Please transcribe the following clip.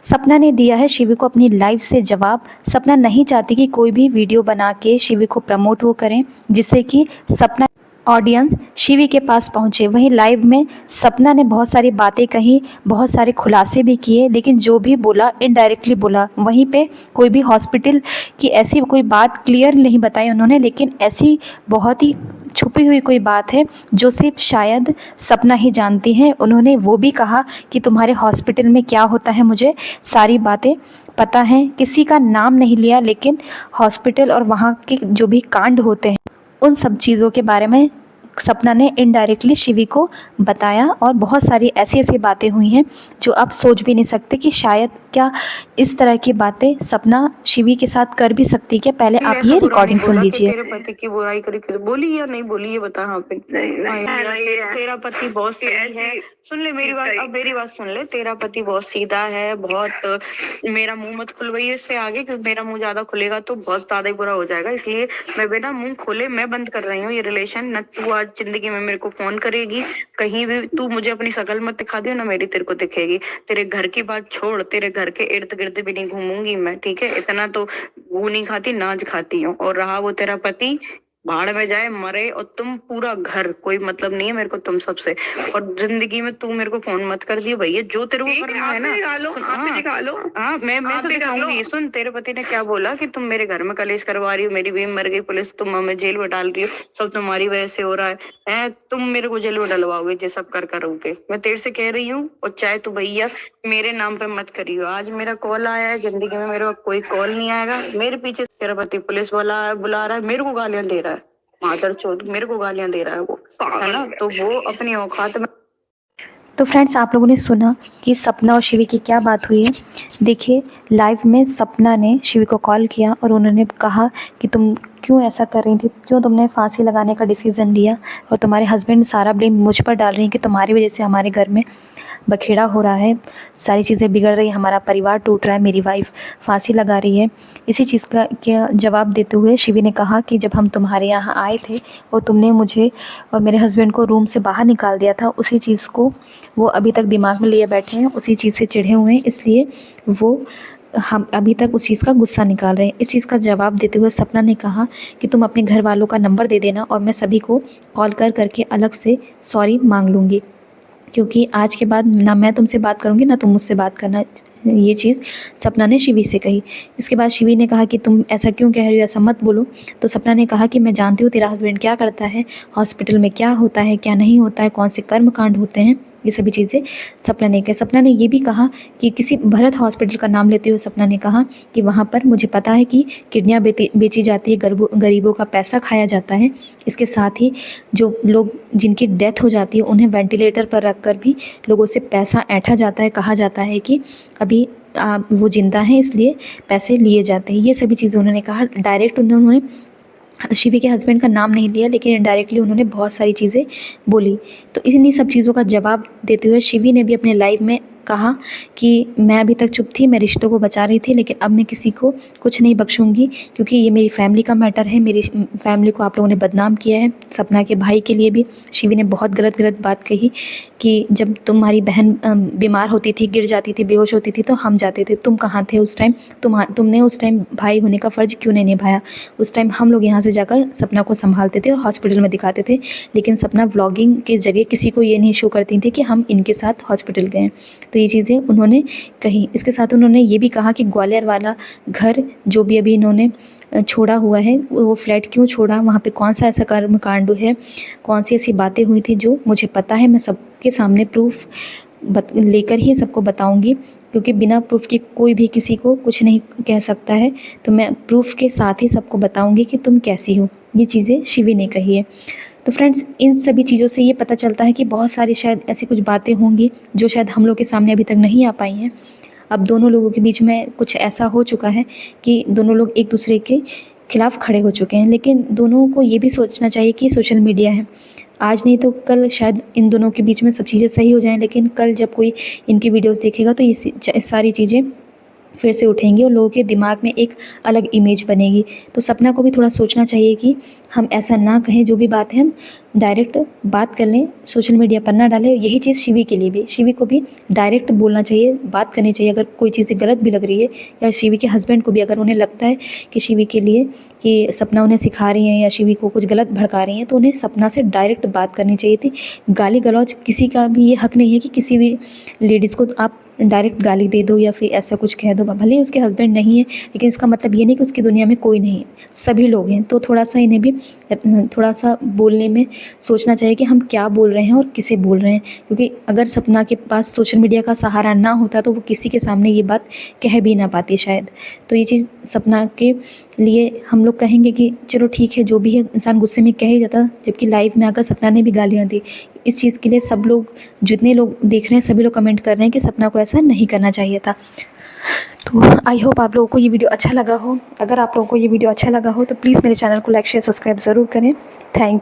सपना ने दिया है शिवी को अपनी लाइफ से जवाब। सपना नहीं चाहती कि कोई भी वीडियो बना के शिवी को प्रमोट वो करें, जिससे कि सपना ऑडियंस शिवी के पास पहुंचे। वहीं लाइव में सपना ने बहुत सारी बातें कही, बहुत सारे खुलासे भी किए, लेकिन जो भी बोला इनडायरेक्टली बोला। वहीं पे कोई भी हॉस्पिटल की ऐसी कोई बात क्लियर नहीं बताई उन्होंने, लेकिन ऐसी बहुत ही छुपी हुई कोई बात है जो सिर्फ शायद सपना ही जानती है। उन्होंने वो भी कहा कि तुम्हारे हॉस्पिटल में क्या होता है मुझे सारी बातें पता हैं। किसी का नाम नहीं लिया, लेकिन हॉस्पिटल और वहाँ के जो भी कांड होते हैं उन सब चीज़ों के बारे में सपना ने इनडायरेक्टली शिवी को बताया। और बहुत सारी ऐसी ऐसी बातें हुई हैं जो आप सोच भी नहीं सकते कि शायद क्या इस तरह की बातें सपना शिवी के साथ कर भी सकती है क्या। पहले आप ऐसा ये बुरा नहीं रिकॉर्डिंग सुन बोला कि लीजिए। तेरे पति की बुराई करी बोली या नहीं बोली, ये बता। हाँ पे नहीं नहीं हाँ, नहीं है। तेरा पति बहुत सही है। सुन ले मेरी बात, अब मेरी बात सुन ले। तेरा पति बहुत सीधा है, बहुत। मेरा मुंह मत खुलवाइए इससे आगे, क्योंकि मेरा मुंह ज्यादा खुलेगा तो बहुत ज्यादा ही बुरा हो जाएगा। इसलिए मैं बिना मुंह खोले मैं बंद कर रही हूँ ये रिलेशन। न तू आज जिंदगी में मेरे को फोन करेगी, कहीं भी तू मुझे अपनी शकल मत दिखा दियो, ना मेरी तेरे को दिखेगी। तेरे घर की बात छोड़, तेरे घर के इर्द गिर्द भी नहीं घूमूंगी मैं, ठीक है। इतना तो वो नहीं खाती, नाज खाती हूँ। और रहा वो तेरा पति, भाड़ में जाए मरे, और तुम पूरा घर, कोई मतलब नहीं है मेरे को तुम सबसे। और जिंदगी में तू मेरे को फोन मत कर दियो भैया, जो तेरे को करना है ना। हाँ मैं तो दिखाऊंगी। सुन, तेरे पति ने क्या बोला कि तुम मेरे घर में कलेश करवा रही हो, मेरी बीवी मर गई, पुलिस तुम हमें जेल में डाल रही हो, सब तुम्हारी वजह से हो रहा है। तुम मेरे को जेल में डलवाओगे ये सब कर करोगे। मैं तेरे से कह रही हूँ, और चाहे तू भैया मेरे नाम पे मत करियो। आज मेरा कॉल आया है, जिंदगी में मेरे को कोई कॉल नहीं आएगा। मेरे पीछे तेरा पति पुलिस वाला बुला रहा है, मेरे को गालियां दे रहा है। मादर चोद, मेरे को गालियां दे रहा है वो, है ना। तो वो अपनी औकात में। तो फ्रेंड्स, आप लोगों ने सुना कि सपना और शिवी की क्या बात हुई है। देखिए, लाइव में सपना ने शिवी को कॉल किया और उन्होंने कहा कि तुम क्यों ऐसा कर रही थी, क्यों तुमने फांसी लगाने का डिसीज़न लिया, और तुम्हारे हस्बैंड सारा ब्लेम मुझ पर डाल रही हैं कि तुम्हारी वजह से हमारे घर में बखेड़ा हो रहा है, सारी चीज़ें बिगड़ रही हैं, हमारा परिवार टूट रहा है, मेरी वाइफ फांसी लगा रही है। इसी चीज़ का जवाब देते हुए शिवी ने कहा कि जब हम तुम्हारे यहाँ आए थे और तुमने मुझे और मेरे हस्बैंड को रूम से बाहर निकाल दिया था, उसी चीज़ को वो अभी तक दिमाग में लिए बैठे हैं, उसी चीज़ से चिढ़े हुए हैं, इसलिए वो हम अभी तक उस चीज़ का गुस्सा निकाल रहे हैं। इस चीज़ का जवाब देते हुए सपना ने कहा कि तुम अपने घर वालों का नंबर दे देना और मैं सभी को कॉल कर करके अलग से सॉरी मांग लूँगी, क्योंकि आज के बाद ना मैं तुमसे बात करूँगी ना तुम मुझसे बात करना। ये चीज़ सपना ने शिवी से कही। इसके बाद शिवी ने कहा कि तुम ऐसा क्यों कह रही हो, ऐसा मत बोलो। तो सपना ने कहा कि मैं जानती हूँ तेरा हस्बैंड क्या करता है, हॉस्पिटल में क्या होता है क्या नहीं होता है, कौन से कर्म कांड होते हैं, ये सभी चीज़ें सपना ने कही। सपना ने ये भी कहा कि किसी भरत हॉस्पिटल का नाम लेते हुए सपना ने कहा कि वहाँ पर मुझे पता है कि किडनियाँ बेची जाती है, गरीबों का पैसा खाया जाता है। इसके साथ ही जो लोग जिनकी डेथ हो जाती है उन्हें वेंटिलेटर पर रख कर भी लोगों से पैसा ऐंठा जाता है। कहा जाता है कि अभी वो ज़िंदा हैं इसलिए पैसे लिए जाते हैं। ये सभी चीज़ें उन्होंने कहा। डायरेक्ट उन्होंने शिवी के हस्बैंड का नाम नहीं लिया, लेकिन इनडायरेक्टली उन्होंने बहुत सारी चीज़ें बोली। तो इन्हीं सब चीज़ों का जवाब देते हुए शिवी ने भी अपने लाइव में कहा कि मैं अभी तक चुप थी, मैं रिश्तों को बचा रही थी, लेकिन अब मैं किसी को कुछ नहीं बख्शूंगी, क्योंकि ये मेरी फैमिली का मैटर है। मेरी फैमिली को आप लोगों ने बदनाम किया है। सपना के भाई के लिए भी शिवी ने बहुत गलत बात कही कि जब तुम्हारी बहन बीमार होती थी, गिर जाती थी, बेहोश होती थी तो हम जाते थे, तुम कहाँ थे उस टाइम, तुमने उस टाइम भाई होने का फ़र्ज़ क्यों नहीं निभाया। उस टाइम हम लोग यहाँ से जाकर सपना को संभालते थे और हॉस्पिटल में दिखाते थे, लेकिन सपना व्लॉगिंग के जरिए किसी को ये नहीं शो करती थी कि हम इनके साथ हॉस्पिटल गए। तो ये चीज़ें उन्होंने कही। इसके साथ उन्होंने ये भी कहा कि ग्वालियर वाला घर जो भी अभी इन्होंने छोड़ा हुआ है, वो फ्लैट क्यों छोड़ा, वहाँ पे कौन सा ऐसा कर्म कांड है, कौन सी ऐसी बातें हुई थी जो मुझे पता है, मैं सबके सामने प्रूफ लेकर ही सबको बताऊंगी, क्योंकि बिना प्रूफ के कोई भी किसी को कुछ नहीं कह सकता है। तो मैं प्रूफ के साथ ही सबको बताऊंगी कि तुम कैसी हो। ये चीज़ें शिवी ने कही है। तो फ्रेंड्स, इन सभी चीज़ों से ये पता चलता है कि बहुत सारी शायद ऐसी कुछ बातें होंगी जो शायद हम लोग के सामने अभी तक नहीं आ पाई हैं। अब दोनों लोगों के बीच में कुछ ऐसा हो चुका है कि दोनों लोग एक दूसरे के खिलाफ़ खड़े हो चुके हैं, लेकिन दोनों को ये भी सोचना चाहिए कि सोशल मीडिया है, आज नहीं तो कल शायद इन दोनों के बीच में सब चीज़ें सही हो जाएं, लेकिन कल जब कोई इनकी वीडियोस देखेगा तो ये सारी चीज़ें फिर से उठेंगी और लोगों के दिमाग में एक अलग इमेज बनेगी। तो सपना को भी थोड़ा सोचना चाहिए कि हम ऐसा ना कहें, जो भी बात है हम डायरेक्ट बात कर लें, सोशल मीडिया पर ना डालें। यही चीज़ शिवी के लिए भी, शिवी को भी डायरेक्ट बोलना चाहिए, बात करनी चाहिए अगर कोई चीज़ें गलत भी लग रही है, या शिवी के हस्बैंड को भी अगर उन्हें लगता है कि शिवी के लिए कि सपना उन्हें सिखा रही हैं या शिवी को कुछ गलत भड़का रही हैं, तो उन्हें सपना से डायरेक्ट बात करनी चाहिए थी। गाली गलौज किसी का भी ये हक नहीं है कि किसी भी लेडीज़ को आप डायरेक्ट गाली दे दो या फिर ऐसा कुछ कह दो। भले ही उसके हस्बैंड नहीं है, लेकिन इसका मतलब ये नहीं कि उसकी दुनिया में कोई नहीं है, सभी लोग हैं। तो थोड़ा सा इन्हें भी थोड़ा सा बोलने में सोचना चाहिए कि हम क्या बोल रहे हैं और किसे बोल रहे हैं, क्योंकि अगर सपना के पास सोशल मीडिया का सहारा ना होता तो वो किसी के सामने ये बात कह भी ना पाती शायद। तो ये चीज़ सपना के लिए हम लोग कहेंगे कि चलो ठीक है, जो भी है इंसान गुस्से में कह ही जाता, जबकि लाइव में आकर सपना ने भी गालियाँ दी। इस चीज़ के लिए सब लोग, जितने लोग देख रहे हैं सभी लोग कमेंट कर रहे हैं कि सपना को ऐसा नहीं करना चाहिए था। तो आई होप आप लोगों को ये वीडियो अच्छा लगा हो। अगर आप लोगों को ये वीडियो अच्छा लगा हो तो प्लीज़ मेरे चैनल को लाइक शेयर सब्सक्राइब ज़रूर करें। थैंक